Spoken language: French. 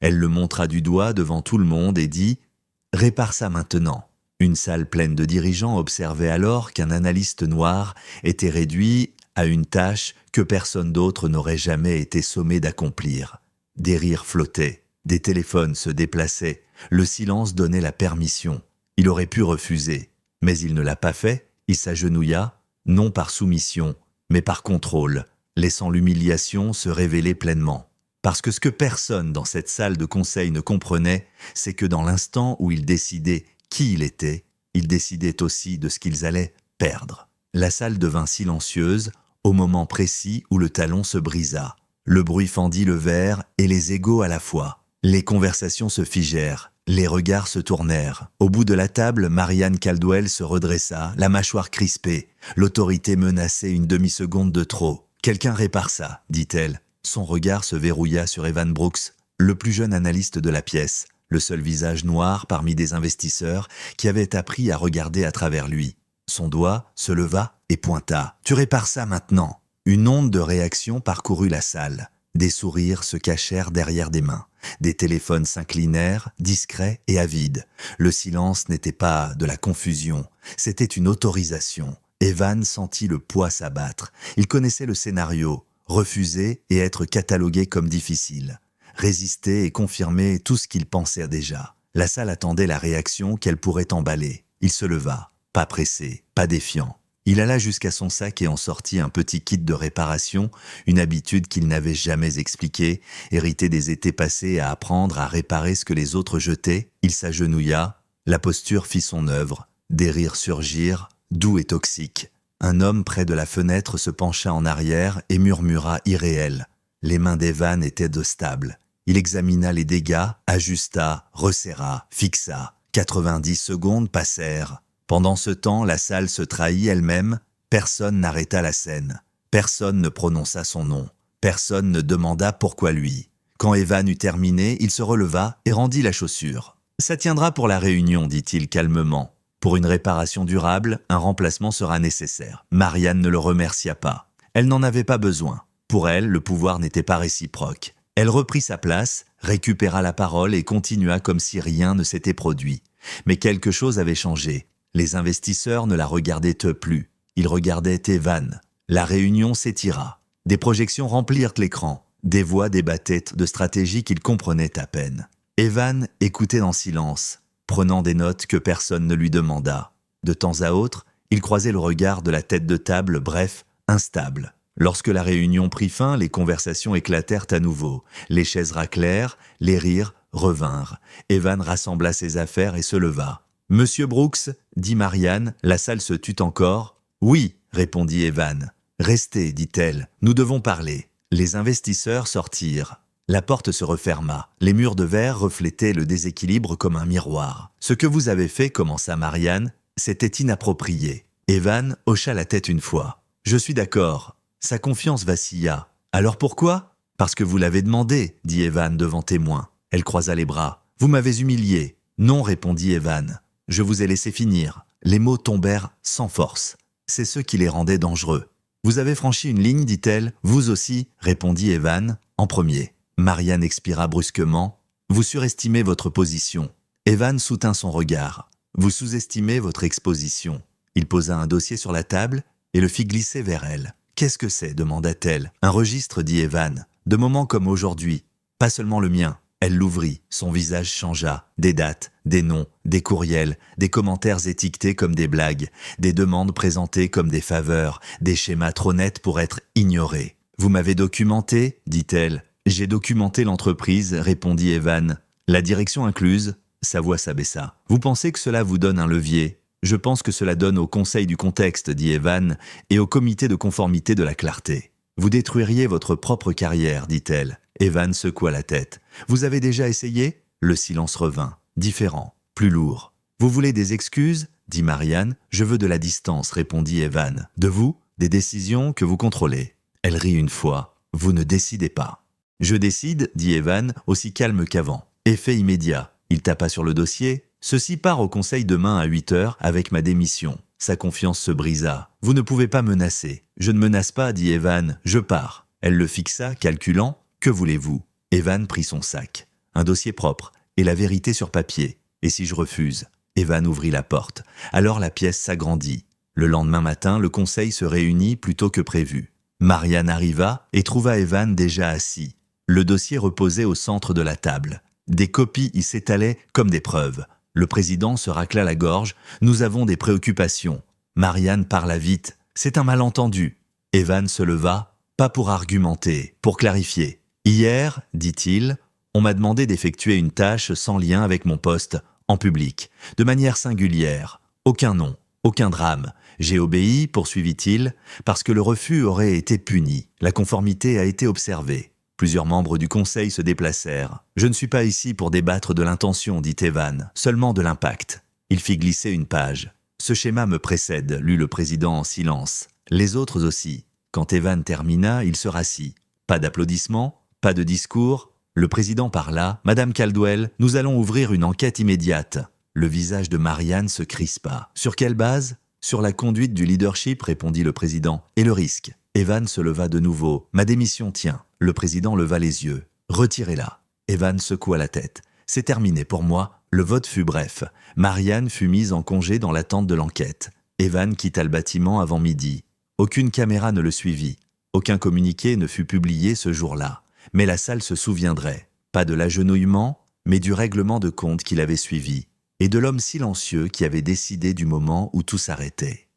Elle le montra du doigt devant tout le monde et dit « Répare ça maintenant ». Une salle pleine de dirigeants observait alors qu'un analyste noir était réduit à une tâche que personne d'autre n'aurait jamais été sommé d'accomplir. Des rires flottaient, des téléphones se déplaçaient, le silence donnait la permission. Il aurait pu refuser, mais il ne l'a pas fait, il s'agenouilla, non par soumission, mais par contrôle, laissant l'humiliation se révéler pleinement. Parce que ce que personne dans cette salle de conseil ne comprenait, c'est que dans l'instant où il décidait qui il était, il décidait aussi de ce qu'ils allaient perdre. La salle devint silencieuse au moment précis où le talon se brisa. Le bruit fendit le verre et les égos à la fois. Les conversations se figèrent, les regards se tournèrent. Au bout de la table, Marianne Caldwell se redressa, la mâchoire crispée. L'autorité menaçait une demi-seconde de trop. « Quelqu'un répare ça », dit-elle. Son regard se verrouilla sur Evan Brooks, le plus jeune analyste de la pièce, le seul visage noir parmi des investisseurs qui avaient appris à regarder à travers lui. Son doigt se leva et pointa. « Tu répares ça maintenant !» Une onde de réaction parcourut la salle. Des sourires se cachèrent derrière des mains. Des téléphones s'inclinèrent, discrets et avides. Le silence n'était pas de la confusion, c'était une autorisation. Evan sentit le poids s'abattre. Il connaissait le scénario. Refuser et être catalogué comme difficile. Résister et confirmer tout ce qu'il pensait déjà. La salle attendait la réaction qu'elle pourrait emballer. Il se leva, pas pressé, pas défiant. Il alla jusqu'à son sac et en sortit un petit kit de réparation, une habitude qu'il n'avait jamais expliquée, héritée des étés passés à apprendre à réparer ce que les autres jetaient. Il s'agenouilla, la posture fit son œuvre, des rires surgirent, doux et toxiques. Un homme près de la fenêtre se pencha en arrière et murmura irréel. Les mains d'Evan étaient de stable. Il examina les dégâts, ajusta, resserra, fixa. 90 secondes passèrent. Pendant ce temps, la salle se trahit elle-même. Personne n'arrêta la scène. Personne ne prononça son nom. Personne ne demanda pourquoi lui. Quand Evan eut terminé, il se releva et rendit la chaussure. « Ça tiendra pour la réunion », dit-il calmement. Pour une réparation durable, un remplacement sera nécessaire. Marianne ne le remercia pas. Elle n'en avait pas besoin. Pour elle, le pouvoir n'était pas réciproque. Elle reprit sa place, récupéra la parole et continua comme si rien ne s'était produit. Mais quelque chose avait changé. Les investisseurs ne la regardaient plus. Ils regardaient Evan. La réunion s'étira. Des projections remplirent l'écran. Des voix débattaient de stratégies qu'il comprenait à peine. Evan écoutait en silence, prenant des notes que personne ne lui demanda. De temps à autre, il croisait le regard de la tête de table, bref, instable. Lorsque la réunion prit fin, les conversations éclatèrent à nouveau. Les chaises raclèrent, les rires revinrent. Evan rassembla ses affaires et se leva. « Monsieur Brooks » dit Marianne, la salle se tut encore. « Oui » répondit Evan. « Restez » dit-elle, « nous devons parler. » Les investisseurs sortirent. La porte se referma. Les murs de verre reflétaient le déséquilibre comme un miroir. « Ce que vous avez fait » commença Marianne, « c'était inapproprié. » Evan hocha la tête une fois. « Je suis d'accord. » Sa confiance vacilla. « Alors pourquoi ?»« Parce que vous l'avez demandé, » dit Evan devant témoin. Elle croisa les bras. « Vous m'avez humilié. »« Non, » répondit Evan. « Je vous ai laissé finir. » Les mots tombèrent sans force. C'est ce qui les rendait dangereux. « Vous avez franchi une ligne, dit-elle. « Vous aussi, » répondit Evan, en premier. Marianne expira brusquement. « Vous surestimez votre position. » Evan soutint son regard. « Vous sous-estimez votre exposition. » Il posa un dossier sur la table et le fit glisser vers elle. « Qu'est-ce que c'est » demanda-t-elle. « Un registre, dit Evan. De moments comme aujourd'hui. Pas seulement le mien. » Elle l'ouvrit. Son visage changea. Des dates, des noms, des courriels, des commentaires étiquetés comme des blagues, des demandes présentées comme des faveurs, des schémas trop nets pour être ignorés. « Vous m'avez documenté » dit-elle. « J'ai documenté l'entreprise » répondit Evan. « La direction incluse ?» Sa voix s'abaissa. « Vous pensez que cela vous donne un levier ? Je pense que cela donne au conseil du contexte, dit Evan, et au comité de conformité de la clarté. Vous détruiriez votre propre carrière, dit-elle. Evan secoua la tête. Vous avez déjà essayé ? Le silence revint, différent, plus lourd. Vous voulez des excuses ? Dit Marianne. Je veux de la distance, répondit Evan. De vous ? Des décisions que vous contrôlez. Elle rit une fois. Vous ne décidez pas. Je décide, dit Evan, aussi calme qu'avant. Effet immédiat. Il tapa sur le dossier. Ceci part au conseil demain à 8 heures avec ma démission. Sa confiance se brisa. Vous ne pouvez pas menacer. Je ne menace pas, dit Evan. Je pars. Elle le fixa, calculant. Que voulez-vous ? Evan prit son sac. un dossier propre et la vérité sur papier. Et si je refuse? Evan ouvrit la porte. Alors la pièce s'agrandit. Le lendemain matin, le conseil se réunit plus tôt que prévu. Marianne arriva et trouva Evan déjà assis. Le dossier reposait au centre de la table. Des copies y s'étalaient comme des preuves. Le président se racla la gorge. « Nous avons des préoccupations. » Marianne parla vite. « C'est un malentendu. » Evan se leva, pas pour argumenter, pour clarifier. « Hier, dit-il, on m'a demandé d'effectuer une tâche sans lien avec mon poste, en public, de manière singulière. Aucun nom, aucun drame. J'ai obéi, poursuivit-il, parce que le refus aurait été puni. La conformité a été observée. Plusieurs membres du conseil se déplacèrent. « Je ne suis pas ici pour débattre de l'intention, dit Evan, seulement de l'impact. » Il fit glisser une page. « Ce schéma me précède, lut le président en silence. Les autres aussi. » Quand Evan termina, il se rassit. Pas d'applaudissements, pas de discours. Le président parla. « Madame Caldwell, nous allons ouvrir une enquête immédiate. » Le visage de Marianne se crispa. « Sur quelle base ? » « Sur la conduite du leadership, répondit le président. « Et le risque ?» Evan se leva de nouveau. « Ma démission tient. » Le président leva les yeux. « Retirez-la. » Evan secoua la tête. « C'est terminé pour moi. » Le vote fut bref. Marianne fut mise en congé dans l'attente de l'enquête. Evan quitta le bâtiment avant midi. Aucune caméra ne le suivit. Aucun communiqué ne fut publié ce jour-là. Mais la salle se souviendrait. Pas de l'agenouillement, mais du règlement de compte qu'il avait suivi. Et de l'homme silencieux qui avait décidé du moment où tout s'arrêtait.